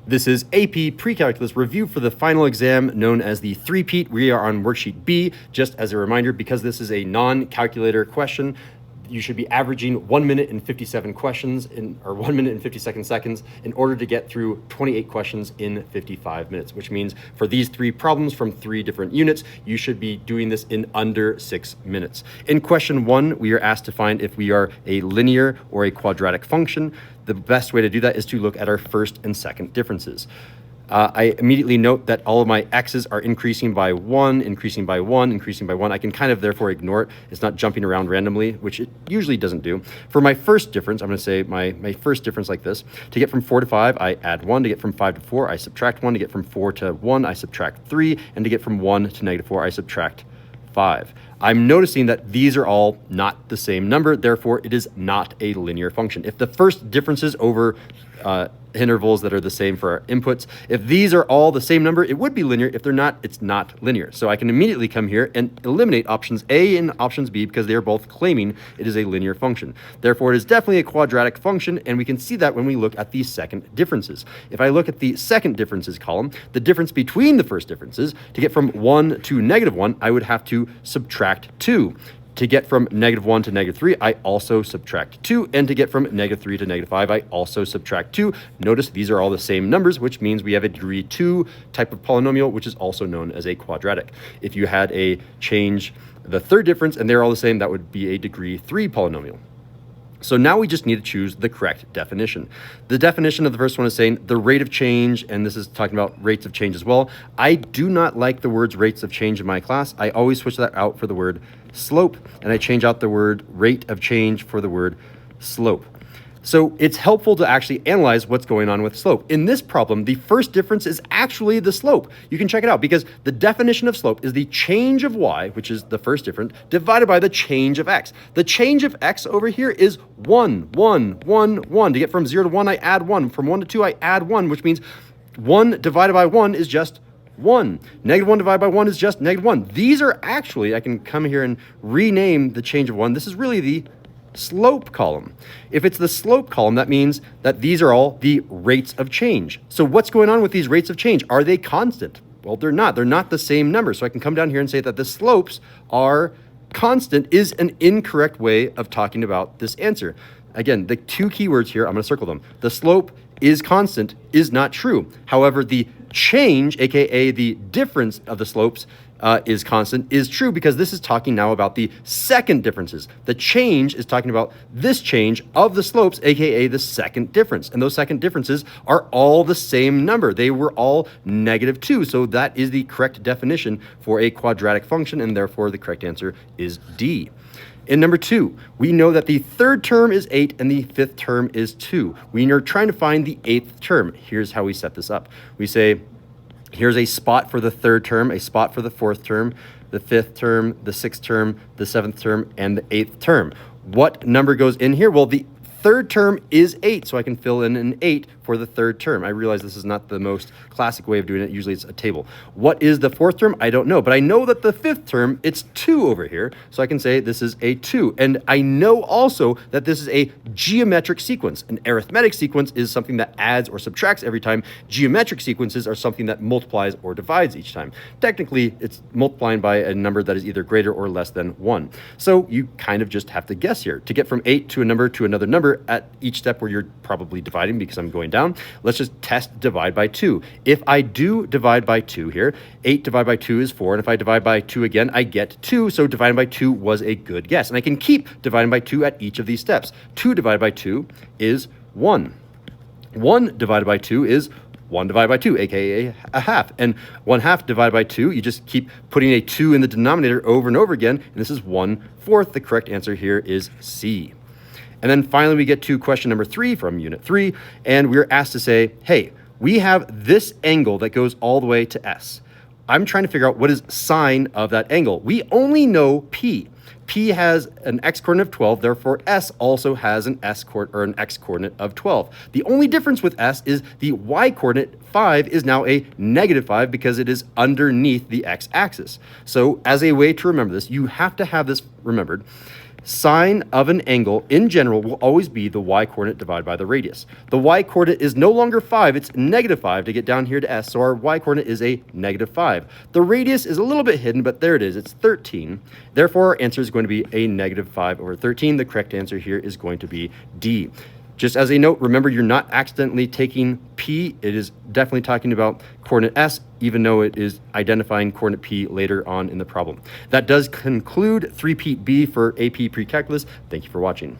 This is AP Precalculus review for the final exam known as the three-peat. We are on worksheet B. Just as a reminder, because this is a non-calculator question, you should be averaging 1 minute and 57 questions or 1 minute and 52 seconds in order to get through 28 questions in 55 minutes, which means for these three problems from 3 different units, you should be doing this in under 6 minutes. In question 1, we are asked to find if we are a linear or a quadratic function. The best way to do that is to look at our first and second differences. I immediately note that all of my x's are increasing by 1, increasing by 1, increasing by 1. I can kind of therefore ignore it. It's not jumping around randomly, which it usually doesn't do. For my first difference, I'm going to say my first difference like this. To get from 4 to 5, I add 1. To get from 5 to 4, I subtract 1. To get from 4 to 1, I subtract 3. And to get from 1 to negative 4, I subtract 5. I'm noticing that these are all not the same number, therefore it is not a linear function. If the first differences over intervals that are the same for our inputs, if these are all the same number, it would be linear. If they're not, it's not linear. So I can immediately come here and eliminate options A and options B because they are both claiming it is a linear function. Therefore, it is definitely a quadratic function, and we can see that when we look at the second differences. If I look at the second differences column, the difference between the first differences, to get from 1 to negative 1, I would have to subtract 2. To get from negative 1 to negative 3, I also subtract 2. And to get from negative 3 to negative 5, I also subtract 2. Notice these are all the same numbers, which means we have a degree 2 type of polynomial, which is also known as a quadratic. If you had a change the third difference and they're all the same, that would be a degree 3 polynomial. So now we just need to choose the correct definition. The definition of the first one is saying the rate of change, and this is talking about rates of change as well. I do not like the words rates of change in my class. I always switch that out for the word slope, and I change out the word rate of change for the word slope. So it's helpful to actually analyze what's going on with slope. In this problem, the first difference is actually the slope. You can check it out because the definition of slope is the change of y, which is the first difference, divided by the change of x. The change of x over here is 1, 1, 1, 1. To get from 0 to 1, I add 1. From 1 to 2, I add 1, which means 1 divided by 1 is just 1. Negative 1 divided by 1 is just negative 1. These are actually, I can come here and rename the change of 1. This is really the slope column. If it's the slope column, that means that these are all the rates of change. So what's going on with these rates of change? Are they constant? Well, they're not. They're not the same number. So I can come down here and say that the slopes are constant is an incorrect way of talking about this answer. Again, the two keywords here, I'm going to circle them. The slope is constant is not true. However, the change, aka the difference of the slopes, is constant is true because this is talking now about the second differences. The change is talking about this change of the slopes, aka the second difference. And those second differences are all the same number. They were all negative 2. So that is the correct definition for a quadratic function, and therefore the correct answer is D. In number 2, we know that the third term is 8 and the fifth term is 2. We are trying to find the 8th term. Here's how we set this up. We say, here's a spot for the third term, a spot for the fourth term, the fifth term, the sixth term, the seventh term, and the 8th term. What number goes in here? Well, the third term is 8, so I can fill in an 8 for the third term. I realize this is not the most classic way of doing it. Usually it's a table. What is the fourth term? I don't know, but I know that the fifth term, it's 2 over here, so I can say this is a 2. And I know also that this is a geometric sequence. An arithmetic sequence is something that adds or subtracts every time. Geometric sequences are something that multiplies or divides each time. Technically, it's multiplying by a number that is either greater or less than 1. So you kind of just have to guess here. To get from 8 to a number to another number at each step where you're probably dividing because I'm going down, let's just test divide by 2. If I do divide by 2 here, 8 divided by 2 is 4, and if I divide by 2 again, I get 2, so dividing by 2 was a good guess. And I can keep dividing by 2 at each of these steps. 2 divided by 2 is 1. 1 divided by 2 is 1 divided by 2, aka a half. And 1/2 divided by 2, you just keep putting a 2 in the denominator over and over again, and this is 1/4. The correct answer here is C. And then finally, we get to question number 3 from unit 3, and we're asked to say, hey, we have this angle that goes all the way to S. I'm trying to figure out what is sine of that angle. We only know P. P has an x-coordinate of 12, therefore S also has an x-coordinate of 12. The only difference with S is the y-coordinate 5 is now a negative 5 because it is underneath the x-axis. So as a way to remember this, you have to have this remembered. Sine of an angle in general will always be the y-coordinate divided by the radius. The y-coordinate is no longer 5, it's -5 to get down here to s, so our y-coordinate is a -5. The radius is a little bit hidden, but there it is, it's 13. Therefore, our answer is going to be a -5/13. The correct answer here is going to be D. Just as a note, remember you're not accidentally taking P. It is definitely talking about coordinate S, even though it is identifying coordinate P later on in the problem. That does conclude 3-Peat B for AP Precalculus. Thank you for watching.